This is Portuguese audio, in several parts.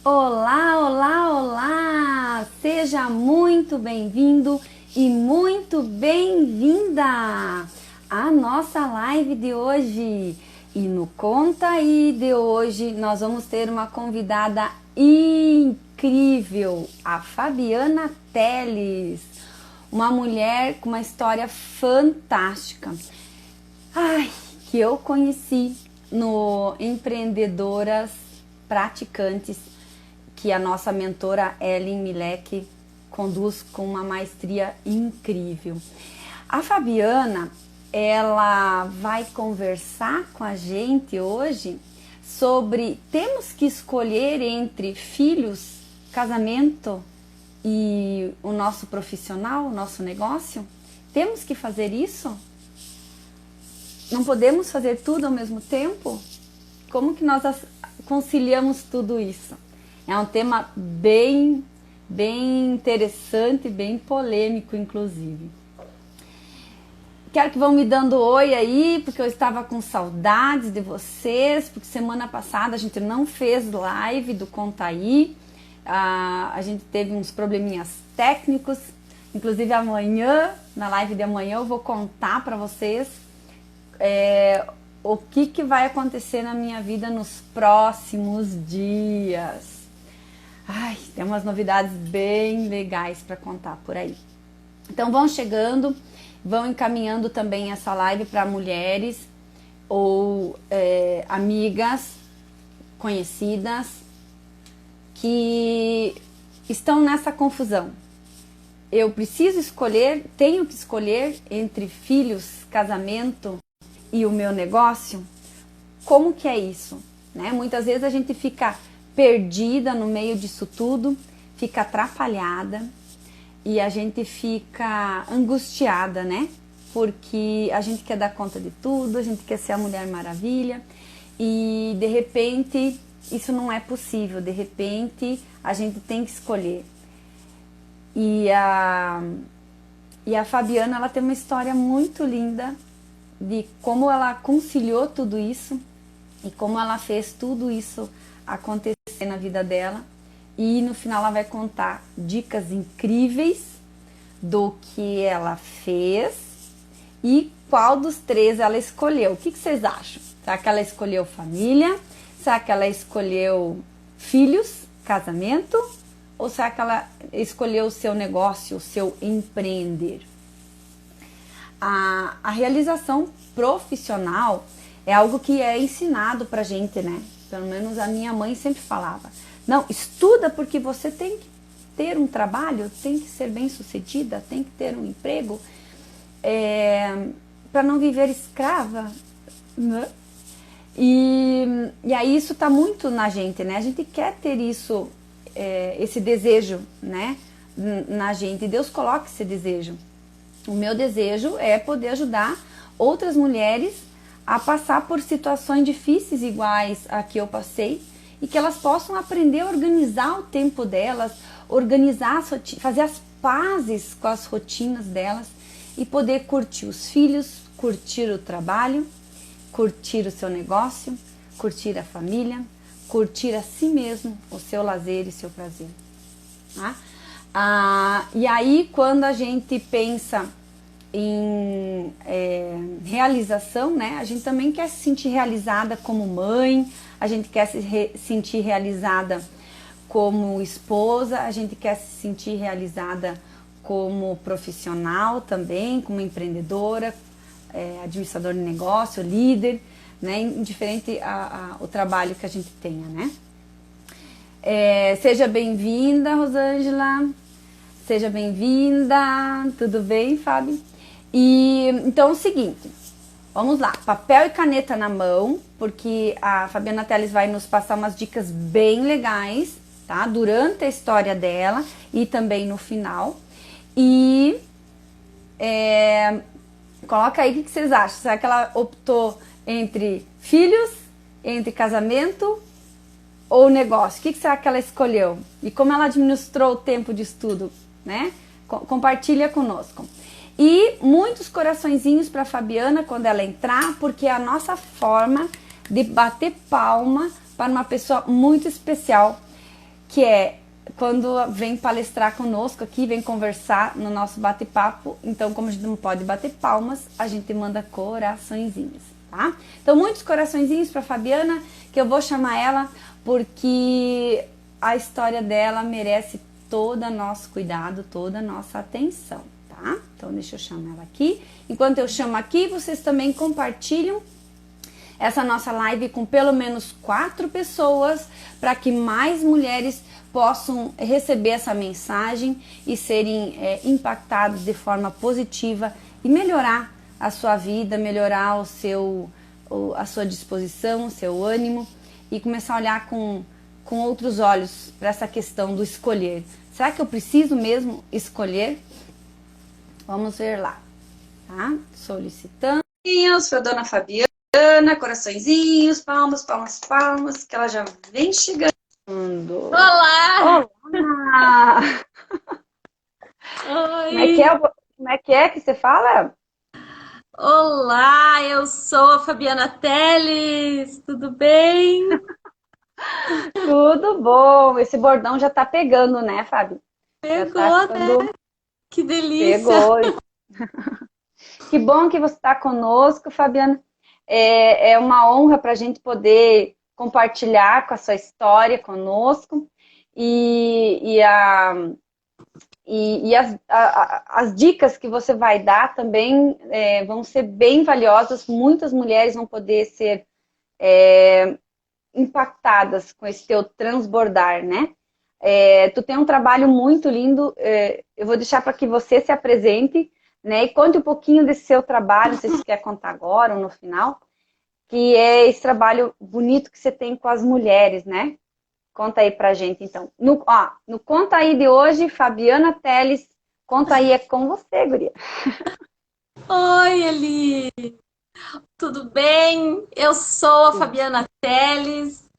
Olá, olá, olá! Seja muito bem-vindo e muito bem-vinda à nossa live de hoje. E no Conta Aí de hoje nós vamos ter uma convidada incrível, a Fabiana Teles, uma mulher com uma história fantástica. Que eu conheci no Empreendedoras Praticantes, que a nossa mentora Ellen Milek conduz com uma maestria incrível. A Fabiana, ela vai conversar com a gente hoje sobre temos que escolher entre filhos, casamento e o nosso profissional, o nosso negócio? Temos que fazer isso? Não podemos fazer tudo ao mesmo tempo? Como que nós conciliamos tudo isso? É um tema bem interessante, bem polêmico, inclusive. Quero que vão me dando oi aí, porque eu estava com saudades de vocês, porque semana passada a gente não fez live do Conta Aí, a gente teve uns probleminhas técnicos, inclusive amanhã, na live de amanhã, eu vou contar para vocês o que vai acontecer na minha vida nos próximos dias. Tem umas novidades bem legais para contar por aí. Então vão chegando, vão encaminhando também essa live para mulheres ou amigas, conhecidas, que estão nessa confusão. Eu preciso escolher, tenho que escolher entre filhos, casamento e o meu negócio? Como que é isso? Muitas vezes a gente fica perdida no meio disso tudo, fica atrapalhada e a gente fica angustiada, Porque a gente quer dar conta de tudo, a gente quer ser a Mulher Maravilha e de repente isso não é possível, de repente a gente tem que escolher. E a Fabiana, ela tem uma história muito linda de como ela conciliou tudo isso e como ela fez tudo isso acontecer na vida dela, e no final ela vai contar dicas incríveis do que ela fez e qual dos três ela escolheu. O que vocês acham? Será que ela escolheu família? Será que ela escolheu filhos, casamento? Ou será que ela escolheu o seu negócio, o seu empreender? A realização profissional é algo que é ensinado pra gente, Pelo menos a minha mãe sempre falava. Não, estuda porque você tem que ter um trabalho, tem que ser bem sucedida, tem que ter um emprego, para não viver escrava, E aí isso tá muito na gente, A gente quer ter isso, esse desejo, na gente. Deus coloca esse desejo. O meu desejo é poder ajudar outras mulheres a passar por situações difíceis iguais a que eu passei e que elas possam aprender a organizar o tempo delas, fazer as pazes com as rotinas delas e poder curtir os filhos, curtir o trabalho, curtir o seu negócio, curtir a família, curtir a si mesmo, o seu lazer e seu prazer. E aí, quando a gente pensa em realização, a gente também quer se sentir realizada como mãe, a gente quer se sentir realizada como esposa, a gente quer se sentir realizada como profissional também, como empreendedora, administrador de negócio, líder, indiferente o trabalho que a gente tenha, Seja bem-vinda, Rosângela. Seja bem-vinda. Tudo bem, Fábio? E então é o seguinte, vamos lá, papel e caneta na mão, porque a Fabiana Teles vai nos passar umas dicas bem legais, Durante a história dela e também no final. E coloca aí o que vocês acham. Será que ela optou entre filhos, entre casamento ou negócio? O que será que ela escolheu? E como ela administrou o tempo de estudo, Compartilha conosco. E muitos coraçõezinhos para Fabiana quando ela entrar, porque é a nossa forma de bater palma para uma pessoa muito especial que é quando vem palestrar conosco aqui, vem conversar no nosso bate-papo. Então, como a gente não pode bater palmas, a gente manda coraçõezinhos, tá? Então, muitos coraçõezinhos para Fabiana, que eu vou chamar ela porque a história dela merece todo o nosso cuidado, toda a nossa atenção, tá? Então, deixa eu chamar ela aqui. Enquanto eu chamo aqui, vocês também compartilham essa nossa live com pelo menos 4 pessoas, para que mais mulheres possam receber essa mensagem e serem impactadas de forma positiva e melhorar a sua vida, melhorar a sua disposição, o seu ânimo e começar a olhar com outros olhos para essa questão do escolher. Será que eu preciso mesmo escolher? Vamos ver lá, tá? Solicitando para a dona Fabiana. Coraçõezinhos, palmas, palmas, palmas, que ela já vem chegando. Olá! Olá! Oi! Como é que você fala? Olá, eu sou a Fabiana Teles, tudo bem? Tudo bom. Esse bordão já tá pegando, né, Fábio? Já tá Pegou, ficando... né? Que delícia! Pegou. Que bom que você está conosco, Fabiana. É uma honra para a gente poder compartilhar com a sua história conosco e as dicas que você vai dar também vão ser bem valiosas. Muitas mulheres vão poder ser impactadas com esse teu transbordar, né? Tu tem um trabalho muito lindo. Eu vou deixar para que você se apresente, né? E conte um pouquinho desse seu trabalho, não sei se você quer contar agora ou no final, que é esse trabalho bonito que você tem com as mulheres, né? Conta aí pra gente, então. No Conta Aí de hoje, Fabiana Teles, conta aí, é com você, guria. Oi, Eli! Tudo bem? Eu sou a Fabiana Teles.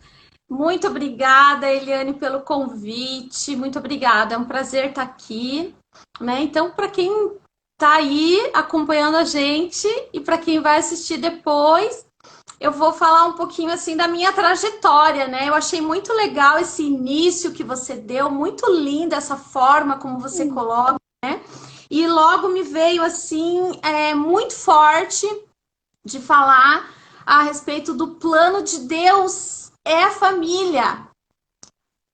Muito obrigada, Eliane, pelo convite. Muito obrigada, é um prazer estar aqui, né? Então, para quem está aí acompanhando a gente e para quem vai assistir depois, eu vou falar um pouquinho assim da minha trajetória, né? Eu achei muito legal esse início que você deu, muito linda essa forma como você coloca, né? E logo me veio assim, muito forte de falar a respeito do plano de Deus é a família,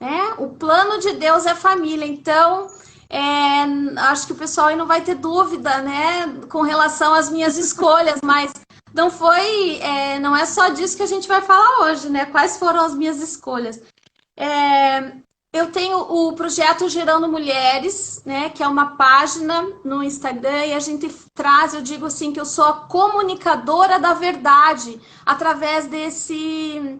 né? O plano de Deus é família. Então, acho que o pessoal aí não vai ter dúvida, né, com relação às minhas escolhas, mas não é só disso que a gente vai falar hoje, né? Quais foram as minhas escolhas? Eu tenho o projeto Gerando Mulheres, né, que é uma página no Instagram e a gente traz, eu digo assim, que eu sou a comunicadora da verdade através desse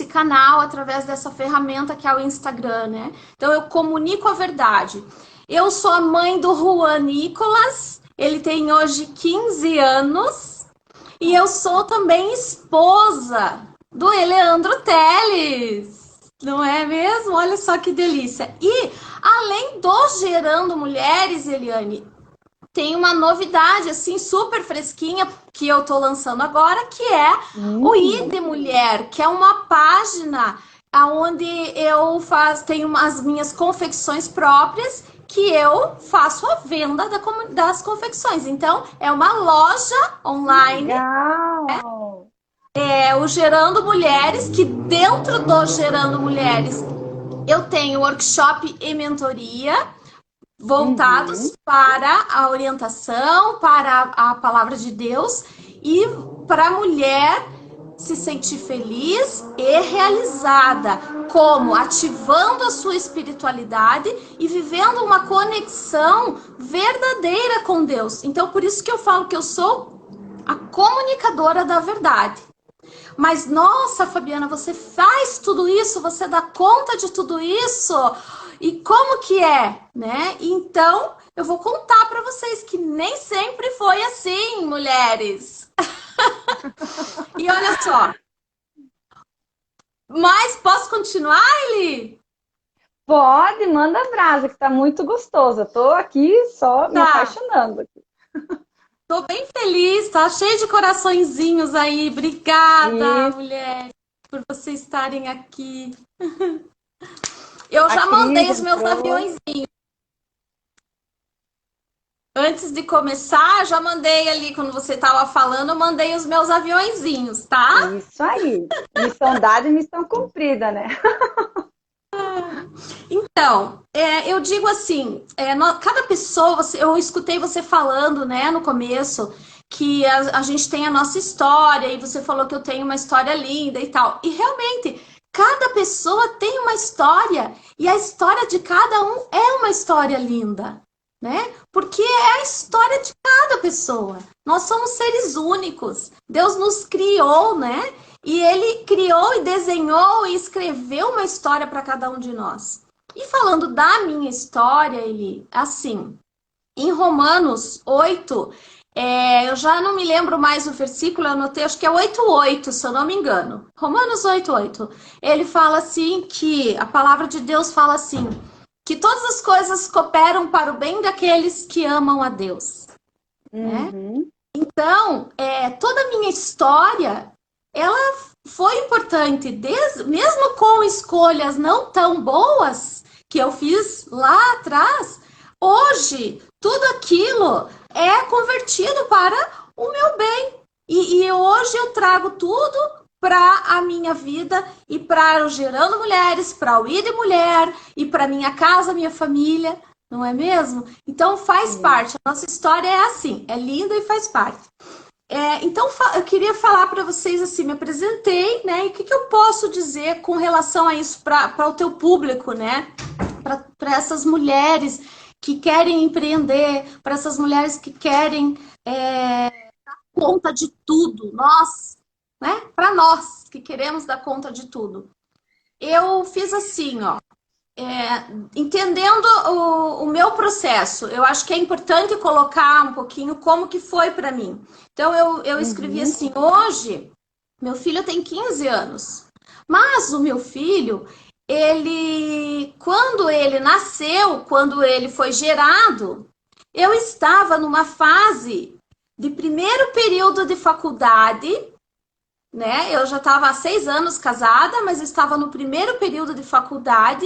canal, através dessa ferramenta que é o Instagram, né? Então eu comunico a verdade. Eu sou a mãe do Juan Nicolas, ele tem hoje 15 anos e eu sou também esposa do Eleandro Teles. Não é mesmo? Olha só que delícia. E, além do Gerando Mulheres, Eliane, tem uma novidade, assim, super fresquinha, que eu tô lançando agora, que é o ID Mulher, que é uma página onde tenho as minhas confecções próprias, que eu faço a venda das confecções. Então, é uma loja online. Legal! O Gerando Mulheres, que dentro do Gerando Mulheres eu tenho workshop e mentoria voltados para a orientação, para a palavra de Deus e para a mulher se sentir feliz e realizada, como ativando a sua espiritualidade e vivendo uma conexão verdadeira com Deus. Então, por isso que eu falo que eu sou a comunicadora da verdade. Mas, nossa, Fabiana, você faz tudo isso? Você dá conta de tudo isso? E como que é, né? Então, eu vou contar para vocês que nem sempre foi assim, mulheres. E olha só. Mas posso continuar, Eli? Pode, manda brasa, que tá muito gostoso. Eu tô aqui só me apaixonando. Tô bem feliz, tá cheio de coraçõezinhos aí. Obrigada, mulher, por vocês estarem aqui. já A mandei Cris os meus entrou. aviõezinhos. Antes de começar, já mandei ali, quando você estava falando, eu mandei os meus aviõezinhos, tá? Isso aí. Missão dada e missão cumprida, né? Então, eu digo assim, cada pessoa, eu escutei você falando, né, no começo, que a gente tem a nossa história, e você falou que eu tenho uma história linda e tal. E realmente, cada pessoa tem uma história, e a história de cada um é uma história linda, né? Porque é a história de cada pessoa. Nós somos seres únicos. Deus nos criou, né? E ele criou e desenhou e escreveu uma história para cada um de nós. E falando da minha história, ele, assim, em Romanos 8, eu já não me lembro mais o versículo, eu anotei, acho que é 8:8, se eu não me engano. Romanos 8:8. Ele fala assim que, a palavra de Deus fala assim, que todas as coisas cooperam para o bem daqueles que amam a Deus, né? Uhum. Então, toda a minha história, ela foi importante, mesmo com escolhas não tão boas que eu fiz lá atrás, hoje tudo aquilo é convertido para o meu bem. E hoje eu trago tudo para a minha vida e para o Gerando Mulheres, para o ID Mulher e para minha casa, minha família, não é mesmo? Então faz Sim. parte, a nossa história é assim, é linda e faz parte. Então, eu queria falar para vocês assim, me apresentei, né? E o que eu posso dizer com relação a isso para o teu público, né? Para essas mulheres que querem empreender, para essas mulheres que querem dar conta de tudo, nós, né? Para nós que queremos dar conta de tudo. Eu fiz assim, ó. Entendendo o meu processo, eu acho que é importante colocar um pouquinho como que foi para mim. Então, eu escrevi Uhum. assim, hoje, meu filho tem 15 anos, mas o meu filho, quando ele nasceu, quando ele foi gerado, eu estava numa fase de primeiro período de faculdade, né? Eu já estava há 6 anos casada, mas estava no primeiro período de faculdade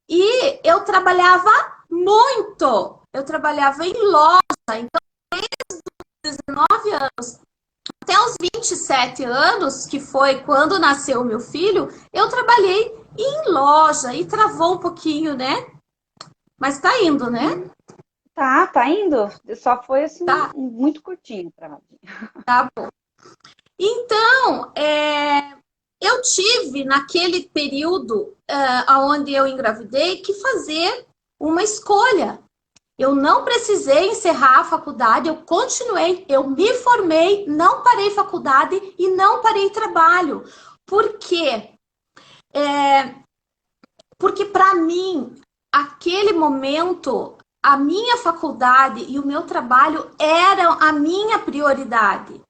e eu trabalhava muito. Eu trabalhava em loja, então, 19 anos até os 27 anos, que foi quando nasceu o meu filho, eu trabalhei em loja e travou um pouquinho, né? Mas tá indo, né? Tá indo. Só foi assim, Tá, muito curtinho pra mim. tá bom. Então, eu tive naquele período onde eu engravidei que fazer uma escolha. Eu não precisei encerrar a faculdade, eu continuei, eu me formei, não parei faculdade e não parei trabalho. Por quê? Porque para mim, aquele momento, a minha faculdade e o meu trabalho eram a minha prioridade.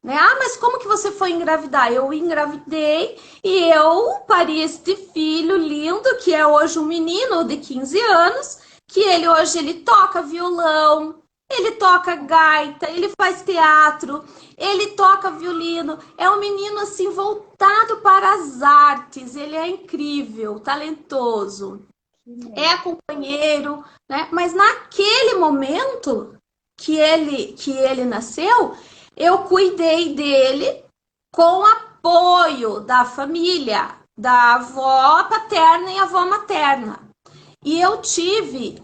Né? Ah, mas como que você foi engravidar? Eu engravidei e eu pari este filho lindo, que é hoje um menino de 15 anos, que ele hoje ele toca violão, ele toca gaita, ele faz teatro, ele toca violino. É um menino assim voltado para as artes, ele é incrível, talentoso, é companheiro, né? Mas naquele momento que ele nasceu, eu cuidei dele com apoio da família, da avó paterna e avó materna. E eu tive,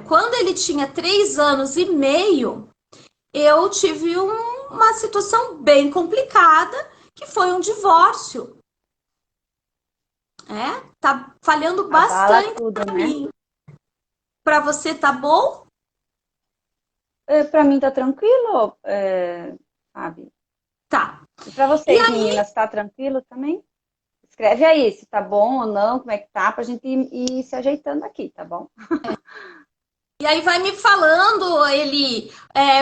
quando ele tinha 3 anos e meio, eu tive uma situação bem complicada, que foi um divórcio. Tá falhando Abala bastante tudo, para né? mim. Para você tá bom? Pra mim tá tranquilo, Fábio. Tá. E pra E vocês, aí, meninas, tá tranquilo também? Escreve aí se tá bom ou não, como é que tá, pra gente ir se ajeitando aqui, tá bom? e aí vai me falando, ele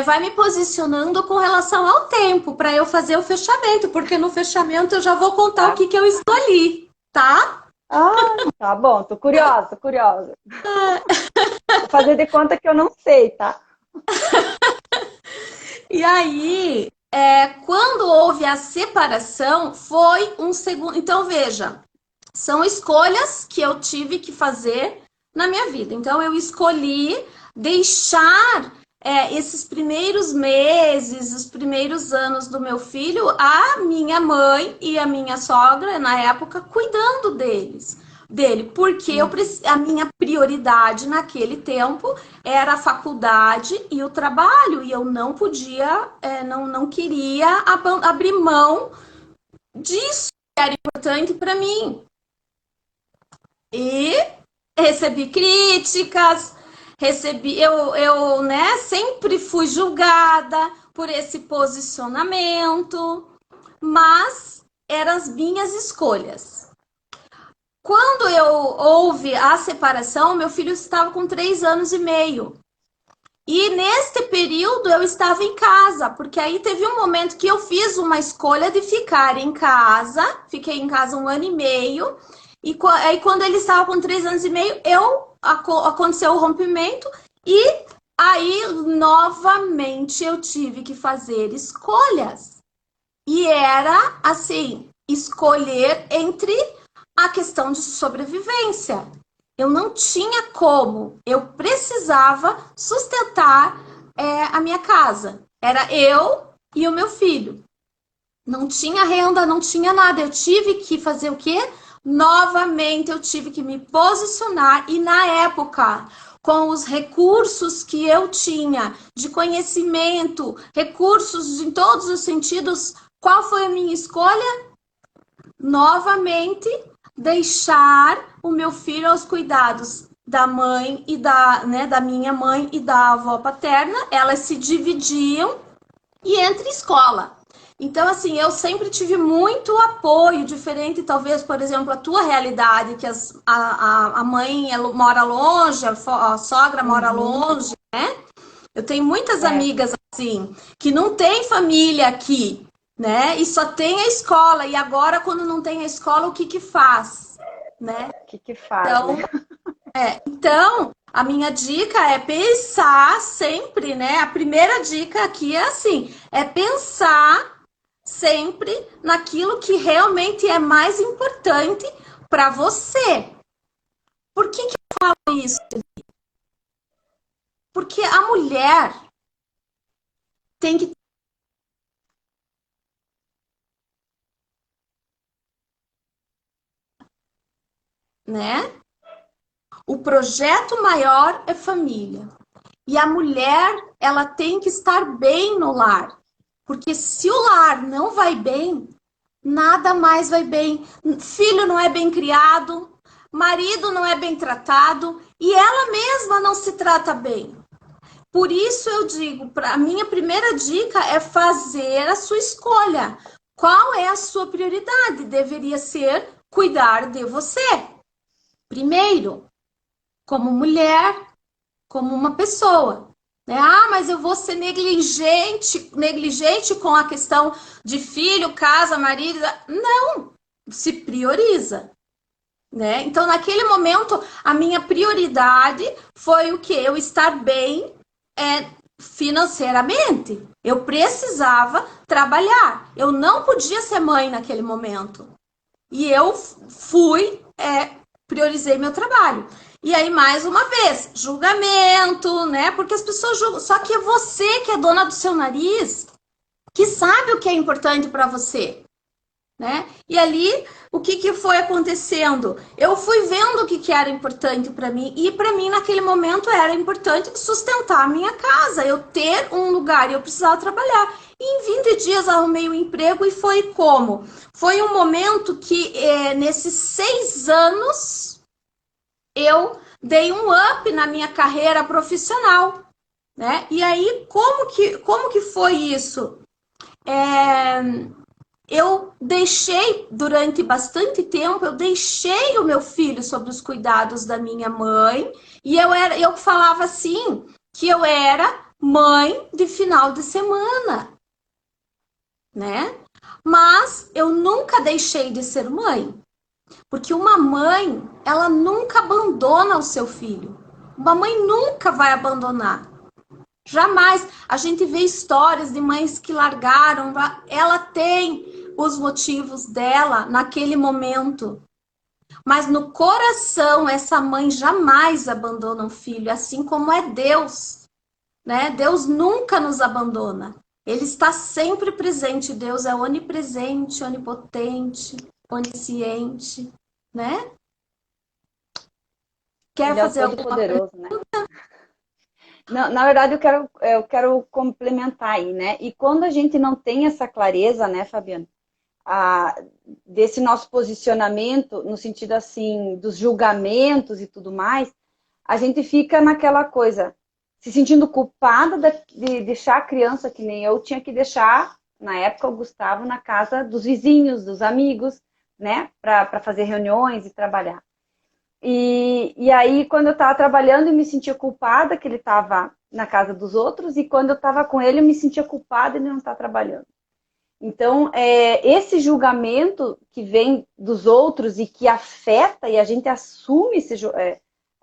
vai me posicionando com relação ao tempo para eu fazer o fechamento, porque no fechamento eu já vou contar o Tá. que eu escolhi, tá? Ah, tá bom, tô curiosa, tô curiosa. Vou fazer de conta que eu não sei, tá? E aí, quando houve a separação, foi um segundo. Então, veja, São escolhas que eu tive que fazer na minha vida. Então, eu escolhi deixar esses primeiros meses, os primeiros anos do meu filho, a minha mãe e a minha sogra, na época, cuidando dele, porque a minha prioridade naquele tempo era a faculdade e o trabalho, e eu não podia, não queria abrir mão disso que era importante para mim. E recebi críticas, eu sempre fui julgada por esse posicionamento, mas eram as minhas escolhas. Quando houve a separação, meu filho estava com 3 anos e meio. E neste período eu estava em casa, porque aí teve um momento que eu fiz uma escolha de ficar em casa, fiquei em casa 1 ano e meio, e aí quando ele estava com 3 anos e meio, aconteceu o rompimento, e aí novamente eu tive que fazer escolhas. E era assim, escolher entre a questão de sobrevivência. Eu não tinha como, eu precisava sustentar a minha casa. Era eu e o meu filho. Não tinha renda, não tinha nada. Eu tive que fazer o quê? Novamente eu tive que me posicionar, e na época, com os recursos que eu tinha de conhecimento, recursos em todos os sentidos, qual foi a minha escolha? Novamente deixar o meu filho aos cuidados da mãe e da minha mãe e da avó paterna. Elas se dividiam, e entre escola. Então, assim, eu sempre tive muito apoio, diferente, talvez, por exemplo, a tua realidade, que a mãe mora longe, a sogra mora longe, né? Eu tenho muitas amigas, assim, que não tem família aqui, né? E só tem a escola. E agora, quando não tem a escola, o que faz, né? O que faz? Então, então, a minha dica é pensar sempre, né? A primeira dica aqui é assim, é pensar sempre naquilo que realmente é mais importante para você. Por que eu falo isso? Porque a mulher tem que, né? O projeto maior é família. E a mulher, ela tem que estar bem no lar. Porque se o lar não vai bem, nada mais vai bem. Filho não é bem criado, marido não é bem tratado, e ela mesma não se trata bem. Por isso eu digo, a minha primeira dica é fazer a sua escolha. Qual é a sua prioridade? Deveria ser cuidar de você. Primeiro, como mulher, como uma pessoa. Ah, mas eu vou ser negligente com a questão de filho, casa, marido. Não, se prioriza. Né? Então, naquele momento, a minha prioridade foi o quê? Eu estar bem financeiramente. Eu precisava trabalhar. Eu não podia ser mãe naquele momento. E eu priorizei meu trabalho. E aí, mais uma vez, julgamento, né? Porque as pessoas julgam. Só que é você que é dona do seu nariz, que sabe o que é importante para você, né? E ali, o que foi acontecendo? Eu fui vendo o que era importante para mim, e para mim, naquele momento, era importante sustentar a minha casa, eu ter um lugar, e eu precisava trabalhar. E em 20 dias arrumei um emprego, e foi como? Foi um momento que, nesses 6 anos, eu dei um up na minha carreira profissional, né? E aí, como que foi isso? Eu deixei, durante bastante tempo, eu deixei o meu filho sob os cuidados da minha mãe, e eu falava assim, que eu era mãe de final de semana, né? Mas eu nunca deixei de ser mãe. Porque uma mãe, ela nunca abandona o seu filho. Uma mãe nunca vai abandonar. Jamais. A gente vê histórias de mães que largaram. Ela tem os motivos dela naquele momento. Mas no coração, essa mãe jamais abandona o filho, assim como é Deus, né? Deus nunca nos abandona. Ele está sempre presente. Deus é onipresente, onipotente, onisciente, né? Quer Ele é o fazer alguma pergunta? Todo-Poderoso, né? Não, na verdade, eu quero complementar aí, né? E quando a gente não tem essa clareza, né, Fabiana, a, desse nosso posicionamento, no sentido assim, dos julgamentos e tudo mais, a gente fica naquela coisa, se sentindo culpada de deixar a criança, que nem eu tinha que deixar, na época, o Gustavo na casa dos vizinhos, dos amigos, né, para fazer reuniões e trabalhar. E aí, quando eu estava trabalhando, eu me sentia culpada que ele estava na casa dos outros, e quando eu estava com ele, eu me sentia culpada de ele não estar trabalhando. Então, esse julgamento que vem dos outros e que afeta, e a gente assume,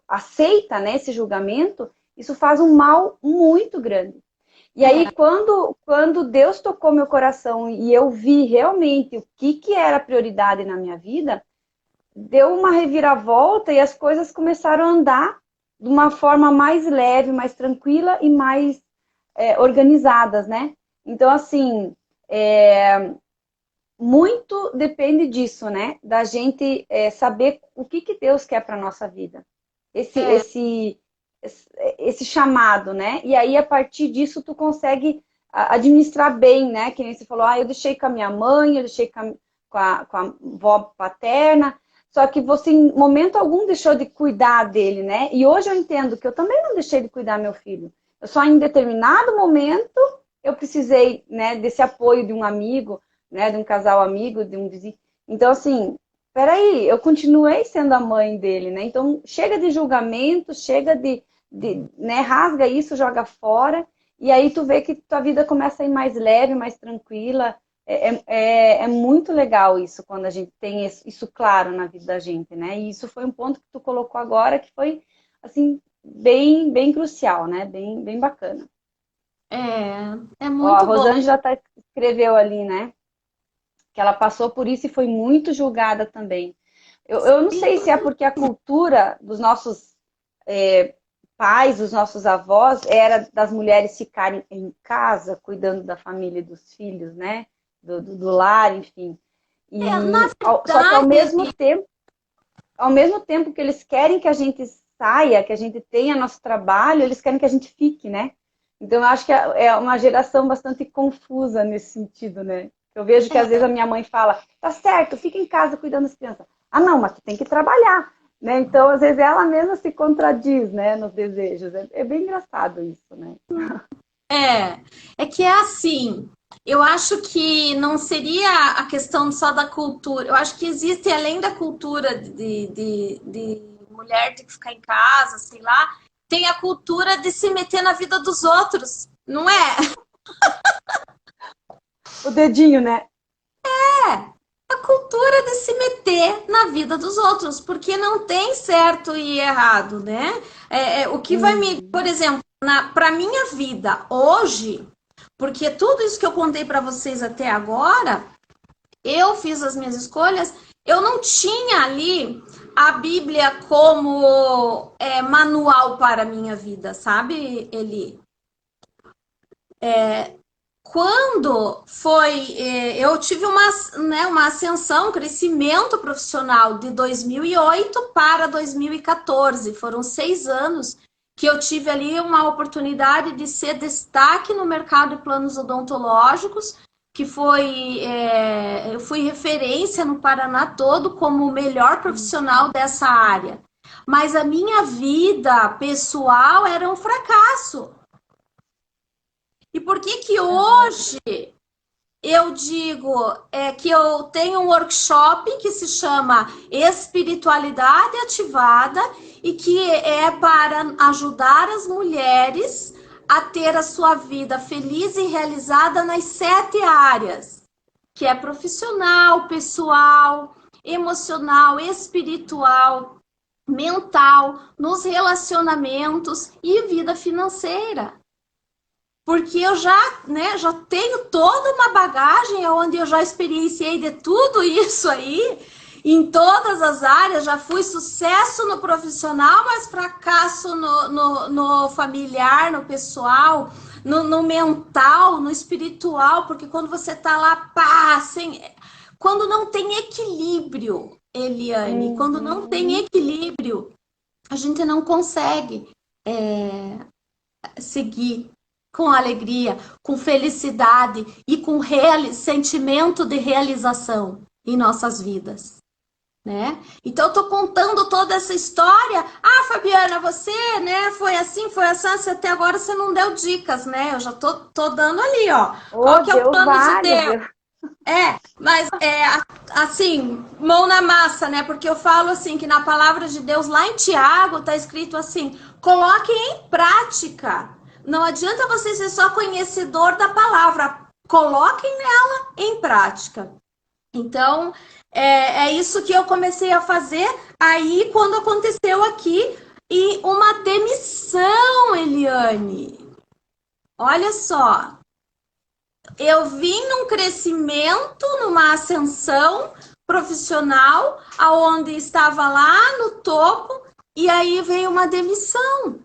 aceita, né, esse julgamento, isso faz um mal muito grande. E aí, quando Deus tocou meu coração e eu vi realmente o que era prioridade na minha vida, deu uma reviravolta e as coisas começaram a andar de uma forma mais leve, mais tranquila e mais organizadas, né? Então, assim, muito depende disso, né? Da gente saber o que Deus quer para a nossa vida. Esse chamado, né? E aí, a partir disso, tu consegue administrar bem, né? Que nem você falou, eu deixei com a minha mãe, eu deixei com a avó paterna, só que você, em momento algum, deixou de cuidar dele, né? E hoje eu entendo que eu também não deixei de cuidar do meu filho. Eu só, em determinado momento, eu precisei, né, desse apoio de um amigo, né, de um casal amigo, de um vizinho. Então, assim, peraí, eu continuei sendo a mãe dele, né? Então, chega de julgamento, chega né, rasga isso, joga fora, e aí tu vê que tua vida começa a ir mais leve, mais tranquila. É muito legal isso, quando a gente tem isso claro na vida da gente, né? E isso foi um ponto que tu colocou agora, que foi, assim, bem, bem crucial, né? Bem, bem bacana. É Ó, a muito bom. Rosângela escreveu ali, né? Que ela passou por isso e foi muito julgada também. Eu não sei se é porque a cultura dos nossos pais, dos nossos avós, era das mulheres ficarem em casa, cuidando da família e dos filhos, né? Do lar, enfim. Na Só que verdade, ao mesmo tempo que eles querem que a gente saia, que a gente tenha nosso trabalho, eles querem que a gente fique, né? Então, eu acho que é uma geração bastante confusa nesse sentido, né? Eu vejo que às vezes a minha mãe fala, tá certo, fica em casa cuidando das crianças. Ah, não, mas tu tem que trabalhar, né? Então, às vezes ela mesma se contradiz, né, nos desejos. É bem engraçado isso, né? é que é assim, eu acho que não seria a questão só da cultura, eu acho que existe além da cultura de mulher ter que ficar em casa, sei lá, tem a cultura de se meter na vida dos outros, não é? O dedinho, né? A cultura de se meter na vida dos outros, porque não tem certo e errado, né? O que vai me, por exemplo, para minha vida hoje, porque tudo isso que eu contei para vocês até agora, eu fiz as minhas escolhas, eu não tinha ali a Bíblia como manual para a minha vida, sabe, Eli? Quando foi, eu tive uma ascensão, um crescimento profissional de 2008 para 2014. Foram 6 anos que eu tive ali uma oportunidade de ser destaque no mercado de planos odontológicos, que eu fui referência no Paraná todo como o melhor profissional dessa área. Mas a minha vida pessoal era um fracasso. E por que que hoje eu digo que eu tenho um workshop que se chama Espiritualidade Ativada e que é para ajudar as mulheres a ter a sua vida feliz e realizada nas 7 áreas, que é profissional, pessoal, emocional, espiritual, mental, nos relacionamentos e vida financeira. Porque eu já tenho toda uma bagagem onde eu já experienciei de tudo isso aí. em todas as áreas, já fui sucesso no profissional, mas fracasso no familiar, no pessoal, no mental, no espiritual, porque quando você tá lá, pá, assim, quando não tem equilíbrio, Eliane, quando não tem equilíbrio, a gente não consegue seguir com alegria, com felicidade e com sentimento de realização em nossas vidas. Né? Então eu tô contando toda essa história. Ah, Fabiana, você, né, foi assim, você até agora você não deu dicas, né? Eu já tô dando ali, ó. Qual que é o plano de Deus? Mas assim, mão na massa, né? Porque eu falo assim que na palavra de Deus lá em Tiago tá escrito assim: coloque em prática. Não adianta você ser só conhecedor da palavra, coloquem nela em prática. Então, é isso que eu comecei a fazer aí quando aconteceu aqui e uma demissão, Eliane. Olha só, eu vim num crescimento, numa ascensão profissional, aonde estava lá no topo, e aí veio uma demissão.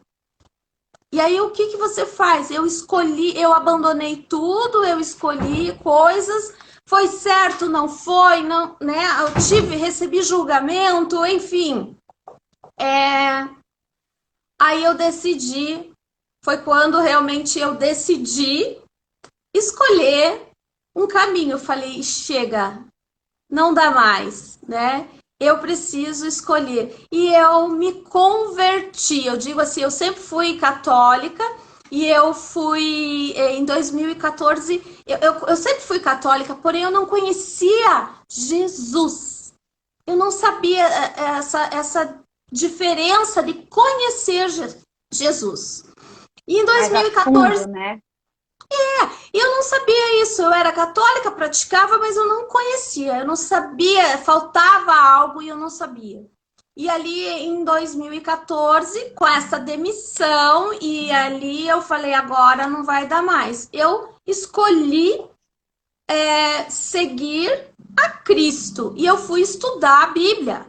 E aí o que você faz? Eu abandonei tudo, eu escolhi coisas, foi certo, não foi, não, né? Recebi julgamento, enfim. Aí eu decidi, foi quando realmente eu decidi escolher um caminho. Eu falei, chega, não dá mais, né? Eu preciso escolher. E eu me converti. Eu digo assim, eu sempre fui católica e eu fui em 2014. Eu sempre fui católica, porém eu não conhecia Jesus. Eu não sabia essa diferença de conhecer Jesus. E em 2014, fundo, né? eu não sabia isso. Eu era católica, praticava, mas eu não conhecia. Eu não sabia, faltava algo e eu não sabia. E ali em 2014, com essa demissão, e ali eu falei, agora não vai dar mais. Eu escolhi seguir a Cristo. E eu fui estudar a Bíblia.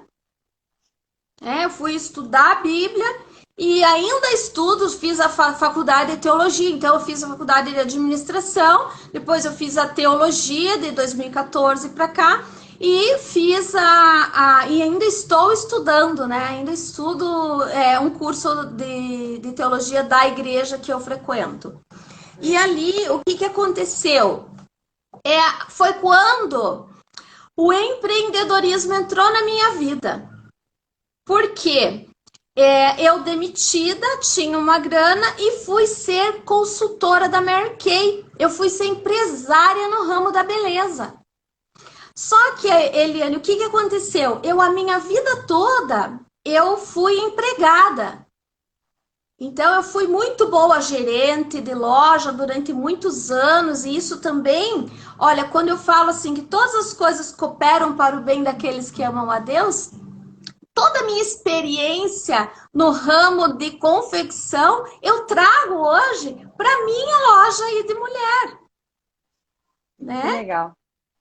Eu fui estudar a Bíblia e ainda estudo, fiz a faculdade de teologia, então eu fiz a faculdade de administração, depois eu fiz a teologia de 2014 para cá e fiz e ainda estou estudando, né? Ainda estudo um curso de teologia da igreja que eu frequento. E ali, o que aconteceu? Foi quando o empreendedorismo entrou na minha vida. Por quê? Eu demitida, tinha uma grana e fui ser consultora da Mary Kay. Eu fui ser empresária no ramo da beleza. Só que, Eliane, o que aconteceu? A minha vida toda, eu fui empregada. Então, eu fui muito boa gerente de loja durante muitos anos. E isso também, olha, quando eu falo assim que todas as coisas cooperam para o bem daqueles que amam a Deus, toda a minha experiência no ramo de confecção, eu trago hoje para minha loja aí de mulher. Né? Que legal.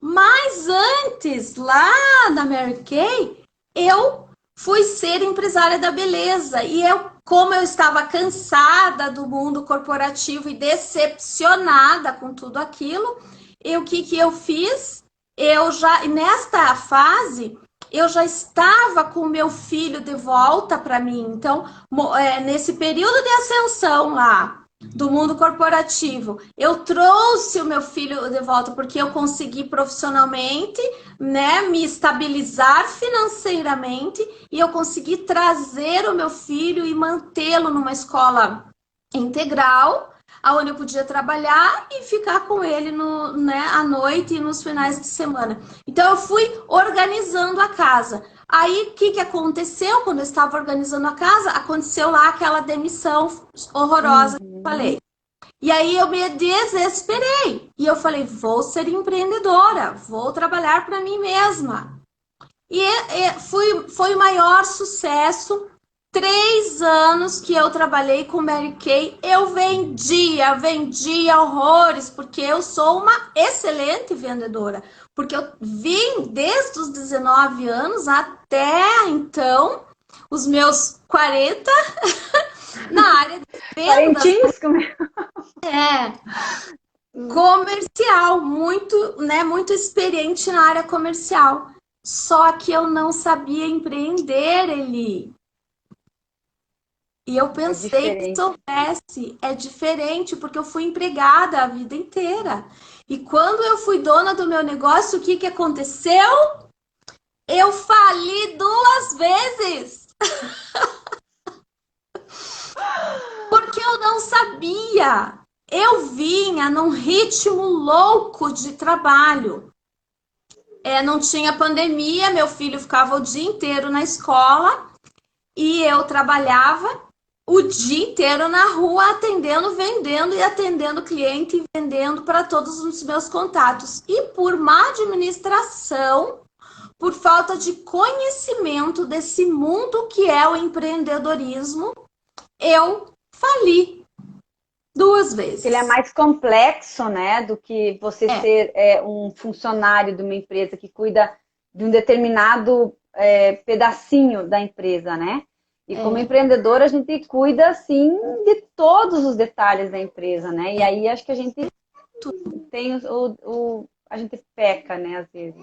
Mas antes, lá na Mary Kay, eu fui ser empresária da beleza. E como eu estava cansada do mundo corporativo e decepcionada com tudo aquilo, o que eu fiz? Nesta fase, eu já estava com o meu filho de volta para mim. Então, nesse período de ascensão lá do mundo corporativo, eu trouxe o meu filho de volta porque eu consegui profissionalmente, né, me estabilizar financeiramente e eu consegui trazer o meu filho e mantê-lo numa escola integral, onde eu podia trabalhar e ficar com ele à noite e nos finais de semana. Então, eu fui organizando a casa. Aí, o que aconteceu quando eu estava organizando a casa? Aconteceu lá aquela demissão horrorosa que eu falei. E aí, eu me desesperei. E eu falei, vou ser empreendedora, vou trabalhar para mim mesma. E foi o maior sucesso. 3 anos que eu trabalhei com Mary Kay, eu vendia horrores, porque eu sou uma excelente vendedora. Porque eu vim desde os 19 anos até então, os meus 40, na área de vendas. Quarentinhos? Como é? Comercial, muito, né, muito experiente na área comercial. Só que eu não sabia empreender, Eli. E eu pensei que Diferente. soubesse. É diferente, porque eu fui empregada a vida inteira. E quando eu fui dona do meu negócio, o que que aconteceu? Eu fali 2 vezes, porque eu não sabia. Eu vinha num ritmo louco de trabalho. Não tinha pandemia, meu filho ficava o dia inteiro na escola e eu trabalhava o dia inteiro na rua atendendo, vendendo e atendendo cliente e vendendo para todos os meus contatos. E por má administração, por falta de conhecimento desse mundo que é o empreendedorismo, eu fali 2 vezes. Ele é mais complexo, né, do que você É, ser um funcionário de uma empresa que cuida de um determinado pedacinho da empresa, né? E como é. empreendedor, a gente cuida, assim, de todos os detalhes da empresa, né? E aí acho que a gente tem a gente peca, né, às vezes,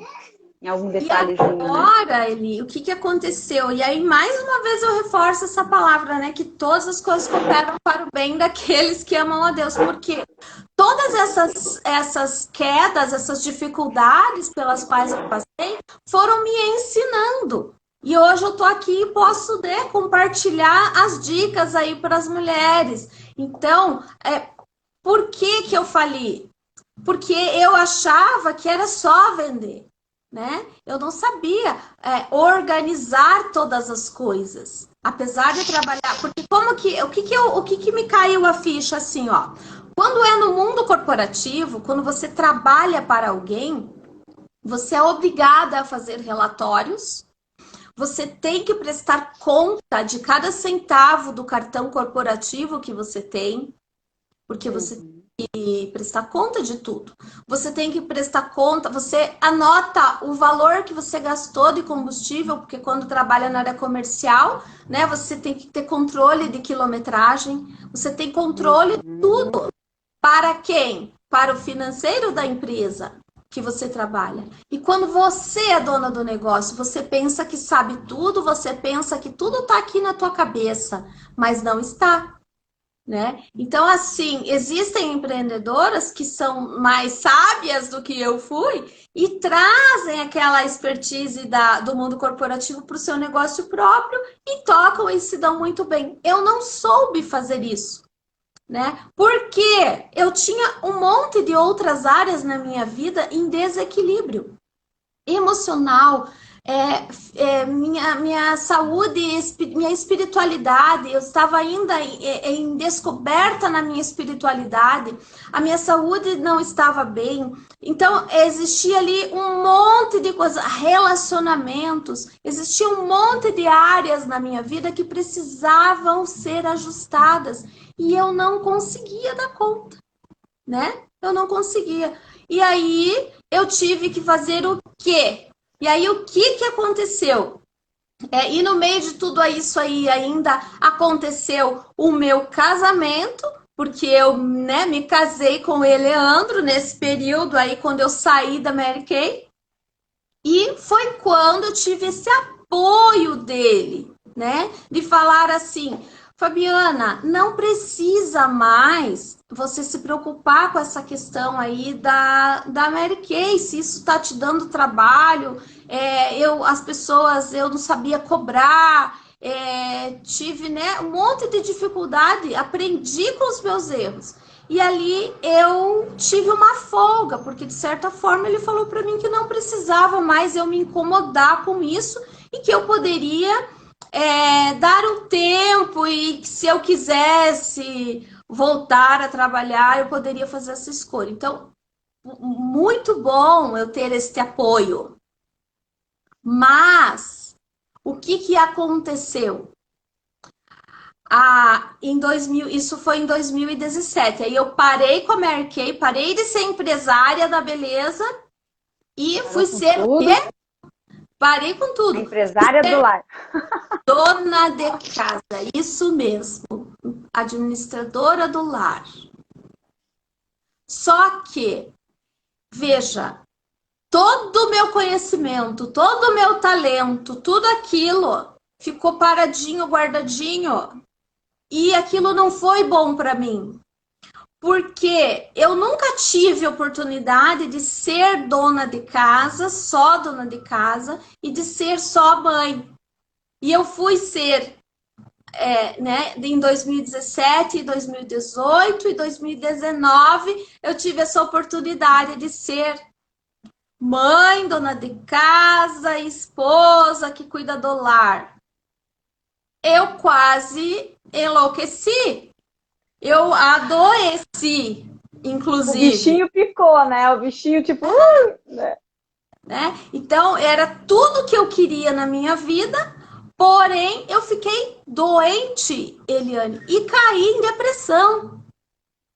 em algum E detalhezinho, né? agora, Eli, o que que aconteceu? E aí, mais uma vez, eu reforço essa palavra, né? Que todas as coisas cooperam para o bem daqueles que amam a Deus. Porque todas essas quedas, essas dificuldades pelas quais eu passei, foram me ensinando. E hoje eu tô aqui e posso, né, compartilhar as dicas aí para as mulheres. Então, por que que eu fali? Porque eu achava que era só vender, né? Eu não sabia organizar todas as coisas, apesar de trabalhar. Porque o que que me caiu a ficha assim, ó? Quando é no mundo corporativo, quando você trabalha para alguém, você é obrigada a fazer relatórios. Você tem que prestar conta de cada centavo do cartão corporativo que você tem, porque você Uhum. e prestar conta de tudo. Você tem que prestar conta, você anota o valor que você gastou de combustível, porque quando trabalha na área comercial, né, você tem que ter controle de quilometragem, você tem controle de Uhum. tudo. Para quem? Para o financeiro da empresa que você trabalha. E quando você é dona do negócio, você pensa que sabe tudo, você pensa que tudo está aqui na tua cabeça, mas não está, né? Então, assim, existem empreendedoras que são mais sábias do que eu fui e trazem aquela expertise do mundo corporativo para o seu negócio próprio e tocam e se dão muito bem. Eu não soube fazer isso, né? Porque eu tinha um monte de outras áreas na minha vida em desequilíbrio emocional, minha saúde, minha espiritualidade, eu estava ainda em descoberta na minha espiritualidade, a minha saúde não estava bem, então existia ali um monte de coisas, relacionamentos, existia um monte de áreas na minha vida que precisavam ser ajustadas e eu não conseguia dar conta, né? Eu não conseguia. E aí eu tive que fazer o quê? E aí o que que aconteceu? E no meio de tudo isso aí ainda aconteceu o meu casamento, porque eu, né, me casei com o Eleandro nesse período aí quando eu saí da Mary Kay. E foi quando eu tive esse apoio dele, né? De falar assim, Fabiana, não precisa mais você se preocupar com essa questão aí da Mary Kay, se isso está te dando trabalho, as pessoas, eu não sabia cobrar, tive, né, um monte de dificuldade, aprendi com os meus erros. E ali eu tive uma folga, porque de certa forma ele falou para mim que não precisava mais eu me incomodar com isso e que eu poderia dar um tempo e que se eu quisesse voltar a trabalhar, eu poderia fazer essa escolha. Então, muito bom eu ter esse apoio. Mas o que que aconteceu? Isso foi em 2017. Aí eu parei com a Mary Kay, parei de ser empresária da beleza E Parou fui com ser o tudo. quê? Parei com A tudo. empresária do lar. Dona de casa, isso mesmo. Administradora do lar. Só que, veja, todo o meu conhecimento, todo o meu talento, tudo aquilo ficou paradinho, guardadinho. E aquilo não foi bom para mim. Porque eu nunca tive oportunidade de ser dona de casa, só dona de casa, e de ser só mãe. E eu fui ser, né, em 2017, 2018 e 2019, eu tive essa oportunidade de ser mãe, dona de casa, esposa que cuida do lar. Eu quase enlouqueci. Eu adoeci, O inclusive. bichinho picou, né? O bichinho tipo... né? Né? Então, era tudo que eu queria na minha vida, porém, eu fiquei doente, Eliane, e caí em depressão.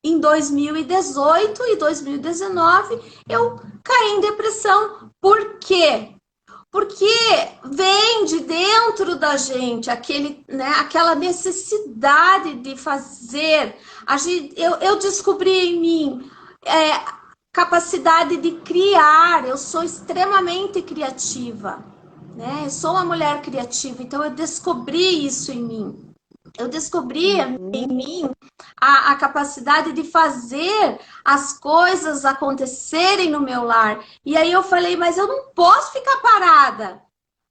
Em 2018 e 2019, eu caí em depressão. Por quê? Porque vem de dentro da gente né, aquela necessidade de fazer. Eu descobri em mim capacidade de criar. Eu sou extremamente criativa, né? Eu sou uma mulher criativa, então eu descobri isso em mim. Eu descobri em Uhum. mim a capacidade de fazer as coisas acontecerem no meu lar. E aí eu falei, mas eu não posso ficar parada,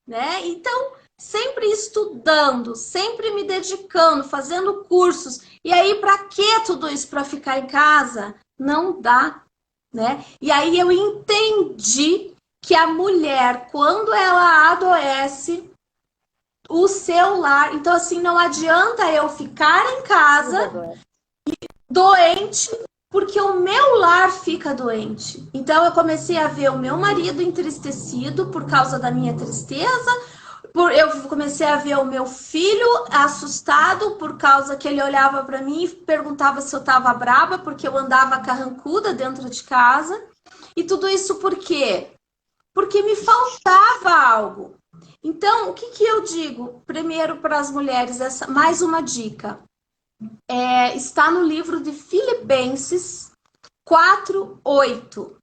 né? Então, sempre estudando, sempre me dedicando, fazendo cursos. E aí, para que tudo isso para ficar em casa? Não dá, né? E aí eu entendi que a mulher, quando ela adoece, o seu lar. Então, assim, não adianta eu ficar em Tudo casa adoece. doente, porque o meu lar fica doente. Então, eu comecei a ver o meu marido entristecido por causa da minha tristeza. Eu comecei a ver o meu filho assustado por causa que ele olhava para mim e perguntava se eu estava braba, porque eu andava carrancuda dentro de casa. E tudo isso por quê? Porque me faltava algo. Então, o que, que eu digo? Primeiro, para as mulheres, mais uma dica. Está no livro de Filipenses 4:8.